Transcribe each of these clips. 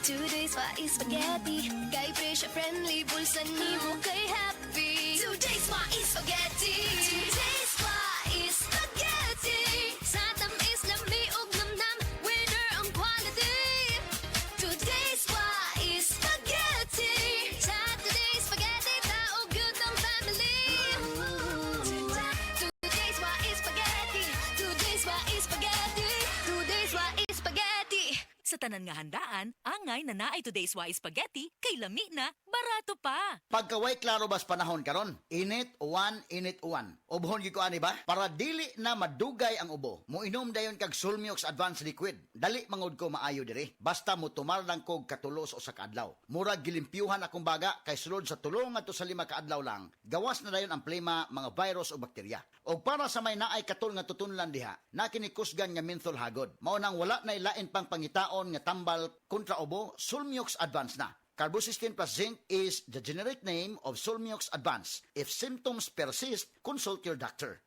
Today's wa is spaghetti. Kay presyo friendly, bulsa ni mo kay happy. Today's wa is spaghetti. Today's wa is spaghetti. Sa tamis lami ug namnam, winner ang quality. Today's wa is spaghetti. Sa today's spaghetti, taog yun ang family. Today's wa is spaghetti. Today's wa is spaghetti. Today's wa is spaghetti. Sa tanan nga handaan, angay na naay today's wa is spaghetti, kay lami na, barato pa. Pagkaway klaro bas panahon karon, init uwan. Ubhon gyud ko ani ba? Para dili na madugay ang ubo. Moinom dayon kag Sulmiox Advanced Liquid. Dali mangod ko maayo diri. Basta mo tumar lang kog katulos o sa kaadlaw. Murag gilimpyuhan akong baga kay sulod sa tulong ngadto sa 5 kaadlaw lang. Gawas na dayon ang plema, mga virus o bakterya. Og para sa may naay katul nga tutunlan diha, na kinikusgan nga menthol hagod. Mao nang wala na ilain pang pangitaon nga tambal kontra ubo, Sulmiox Advanced na. Carbocysteine plus zinc is the generic name of Sulmiox Advanced. If symptoms persist, consult your doctor.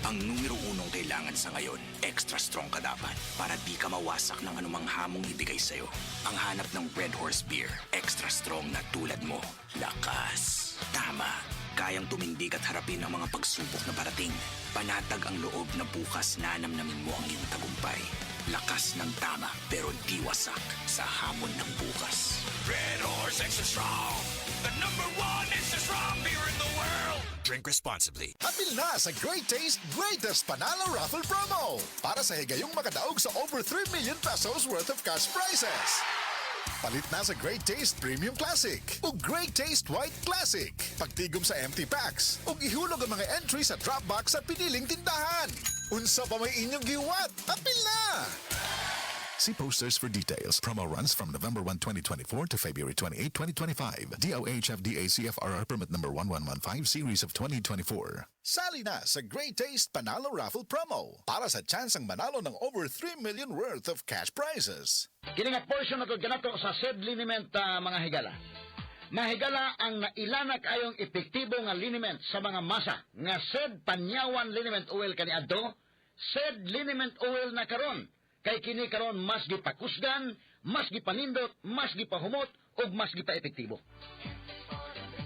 Ang numero unong kailangan sa ngayon, extra strong ka dapat para di ka mawasak ng anumang hamong ibigay sa'yo. Ang hanap ng Red Horse Beer, extra strong na tulad mo. Lakas. Tama. Kayang tumindig at harapin ang mga pagsubok na parating. Panatag ang loob na bukas nanamnamin mo ang iyong tagumpay. Lakas ng tama pero di wasak sa hamon ng bukas. Red Horse Extra Strong, the #1 extra strong beer in the world. Drink responsibly. Apil na sa Great Taste Greatest Panalo Raffle Promo para sa higayong makadaog sa over 3 million pesos worth of cash prizes. Palit na sa Great Taste Premium Classic o Great Taste White Classic. Pagtigom sa empty packs o ihulog ang mga entry sa drop box sa piniling tindahan. Unsa pa may inyong giwat? Apil na! See posters for details. Promo runs from November 1, 2024 to February 28, 2025. DOH FDA CFRR Permit Number 1115 Series of 2024. Sali na sa Great Taste Panalo Raffle Promo para sa chance ang manalo ng over 3 million worth of cash prizes. Kini nga portion na to ganato sa SED liniment mga higala. Mahigala ang nailanak ayong epektibo nga liniment sa mga masa nga SED Panyawan Liniment Oil kaniadto, SED Liniment Oil na karon. Kay kini karon mas gipakusgan, mas gipanindot, mas gipahumot ug mas gipaepektibo.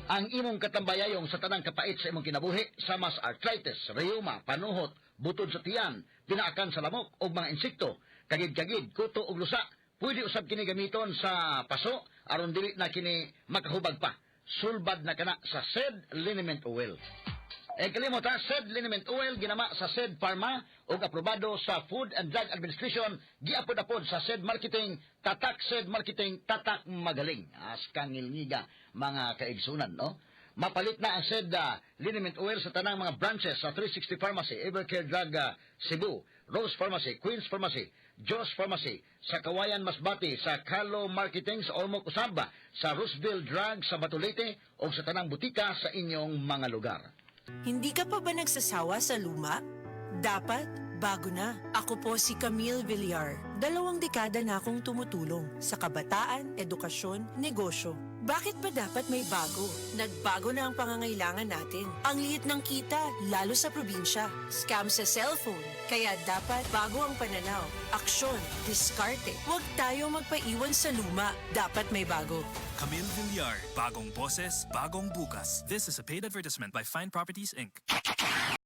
Ang imong katambayayong sa tanang kapait sa imong kinabuhi sa mas arthritis, rheuma, panuhot, butod sa tiyan, pinaakan sa lamok ug mga insekto, kagid-kagid, kuto ug lusa, pwede usab kini gamiton sa paso aron dili na kini makahubag pa. Sulbad na kana sa SED Liniment Oil. Kalimot ha, SED Liniment Oil ginama sa SED Pharma ug aprobado sa Food and Drug Administration, giapod-apod sa SED Marketing, tatak SED Marketing, tatak magaling. Askang ngilngiga mga kaigsunan, no? Mapalit na ang SED Liniment Oil sa tanang mga branches sa 360 Pharmacy, Evercare Drug Cebu, Rose Pharmacy, Queen's Pharmacy, Joss Pharmacy, sa Kawayan Masbati, sa Carlo Marketing sa Ormoc Usaba, sa Roosevelt Drug sa Batulete o sa tanang butika sa inyong mga lugar. Hindi ka pa ba nagsasawa sa luma? Dapat, bago na. Ako po si Camille Villar. 2 dekada na akong tumutulong sa kabataan, edukasyon, negosyo. Bakit ba dapat may bago? Nagbago na ang pangangailangan natin. Ang liit ng kita, lalo sa probinsya. Scam sa cellphone. Kaya dapat bago ang pananaw. Aksyon, diskarte. Huwag tayo magpaiwan sa luma. Dapat may bago. Camille Villar, bagong boses, bagong bukas. This is a paid advertisement by Fine Properties, Inc.